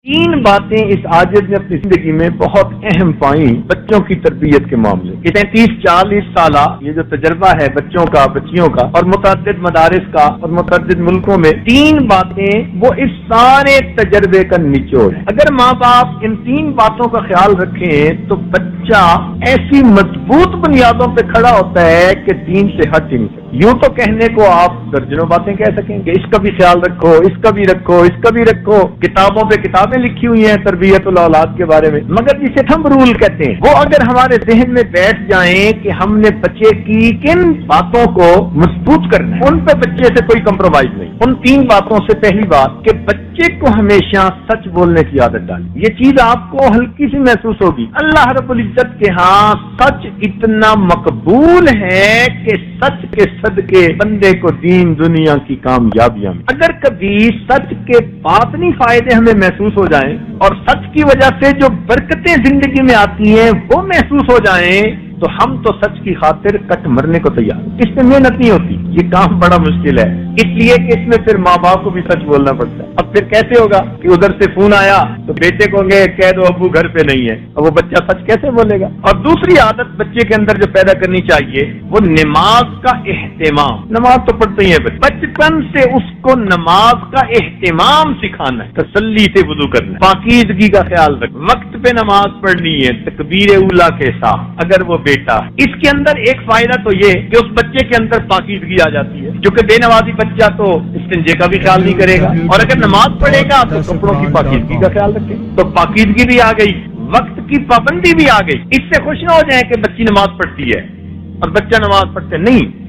تین باتیں اس عاجز نے اپنی زندگی میں بہت اہم پائیں بچوں کی تربیت کے معاملے. یہ 35-40 سالہ یہ جو تجربہ ہے بچوں کا، بچیوں کا اور متعدد مدارس کا اور متعدد ملکوں میں، تین باتیں وہ اس سارے تجربے کا نچوڑ ہے. اگر ماں باپ ان تین باتوں کا خیال رکھیں تو بچہ ایسی مضبوط بنیادوں پہ کھڑا ہوتا ہے کہ دین سے ہٹ ہی نہیں سکتا. یوں تو کہنے کو آپ درجنوں باتیں کہہ سکیں کہ اس کا بھی خیال رکھو، اس کا بھی رکھو، اس کا بھی رکھو. کتابوں پہ کتابیں لکھی ہوئی ہیں تربیت الاولاد کے بارے میں، مگر جسے ہم رول کہتے ہیں وہ اگر ہمارے ذہن میں بیٹھ جائیں کہ ہم نے بچے کی کن باتوں کو مضبوط کرنا ہے، ان پہ بچے سے کوئی کمپرومائز نہیں. ان تین باتوں سے پہلی بات کہ بچے کو ہمیشہ سچ بولنے کی عادت ڈالیں. یہ چیز آپ کو ہلکی سی محسوس ہوگی. اللہ رب العزت کے ہاں سچ اتنا مقبول ہے کہ سچ کے صدقے بندے کو دین دنیا کی کامیابیاں میں. اگر کبھی سچ کے باطنی فائدے ہمیں محسوس ہو جائیں اور سچ کی وجہ سے جو برکتیں زندگی میں آتی ہیں وہ محسوس ہو جائیں تو ہم تو سچ کی خاطر کٹ مرنے کو تیار. اس میں محنت نہیں ہوتی، یہ کام بڑا مشکل ہے، اس لیے کہ اس میں پھر ماں باپ کو بھی سچ بولنا پڑتا ہے. اب پھر کیسے ہوگا کہ ادھر سے فون آیا تو بیٹے کو کہہ دو ابو گھر پہ نہیں ہے، اب وہ بچہ سچ کیسے بولے گا؟ اور دوسری عادت بچے کے اندر جو پیدا کرنی چاہیے وہ نماز کا اہتمام. نماز تو پڑھتے ہی ہے، بچپن سے اس کو نماز کا اہتمام سکھانا ہے، تسلی سے وضو کرنا ہے، پاکیزگی کا خیال رکھنا، وقت پہ نماز پڑھنی ہے تکبیر اولیٰ کے ساتھ. اگر وہ بیٹا اس کے اندر ایک فائدہ تو یہ کہ اس بچے کے اندر پاکیزگی آ جاتی ہے، جو کہ بے نمازی بچہ تو استنجے کا بھی خیال نہیں کرے گا، اور اگر نماز پڑھے گا تو کپڑوں کی پاکیزگی کا خیال رکھے تو پاکیزگی بھی آ گئی، وقت کی پابندی بھی آ گئی. اس سے خوش نہ ہو جائیں کہ بچی نماز پڑھتی ہے اور بچہ نماز پڑھتے نہیں.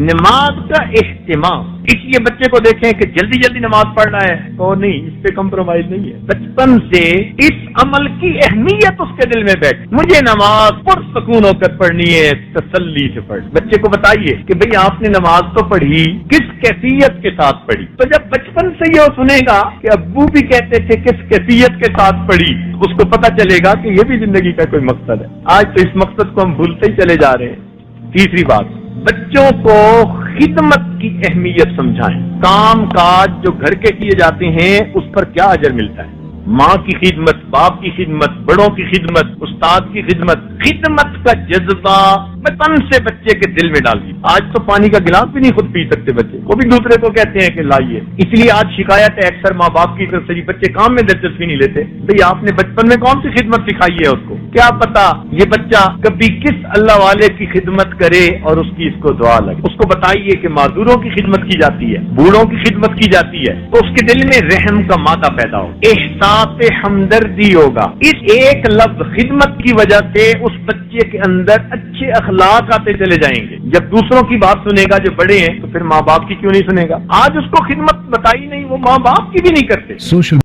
نماز کا اہتمام، اس لیے بچے کو دیکھیں کہ جلدی جلدی نماز پڑھنا ہے تو نہیں، اس پہ کمپرومائز نہیں ہے. بچپن سے اس عمل کی اہمیت اس کے دل میں بیٹھ، مجھے نماز پرسکون ہو کر پڑھنی ہے، تسلی سے پڑھ. بچے کو بتائیے کہ بھئی آپ نے نماز تو پڑھی، کس کیفیت کے ساتھ پڑھی. تو جب بچپن سے یہ سنے گا کہ ابو بھی کہتے تھے کس کیفیت کے ساتھ پڑھی، اس کو پتہ چلے گا کہ یہ بھی زندگی کا کوئی مقصد ہے. آج تو اس مقصد کو ہم بھولتے ہی چلے جا رہے ہیں. تیسری بات، بچوں کو خدمت کی اہمیت سمجھائیں. کام کاج جو گھر کے کیے جاتے ہیں اس پر کیا اجر ملتا ہے. ماں کی خدمت، باپ کی خدمت، بڑوں کی خدمت، استاد کی خدمت، خدمت کا جذبہ بچپن سے بچے کے دل میں ڈال دی. آج تو پانی کا گلاس بھی نہیں خود پی سکتے بچے، وہ بھی دوسرے کو کہتے ہیں کہ لائیے. اس لیے آج شکایت ہے اکثر ماں باپ کی طرف سے، بچے کام میں دلچسپی نہیں لیتے. بھئی آپ نے بچپن میں کون سی خدمت سکھائی ہے اس کو؟ کیا پتا یہ بچہ کبھی کس اللہ والے کی خدمت کرے اور اس کی اس کو دعا لگے. اس کو بتائیے کہ معذوروں کی خدمت کی جاتی ہے، بوڑھوں کی خدمت کی جاتی ہے، تو اس کے دل میں رحم کا مادہ پیدا ہو، احساس ہمدردی ہوگا. اس ایک لفظ خدمت کی وجہ سے اس بچے کے اندر اچھے اخلاق آتے چلے جائیں گے. جب دوسروں کی بات سنے گا جو بڑے ہیں تو پھر ماں باپ کی کیوں نہیں سنے گا؟ آج اس کو خدمت بتائی نہیں، وہ ماں باپ کی بھی نہیں کرتے.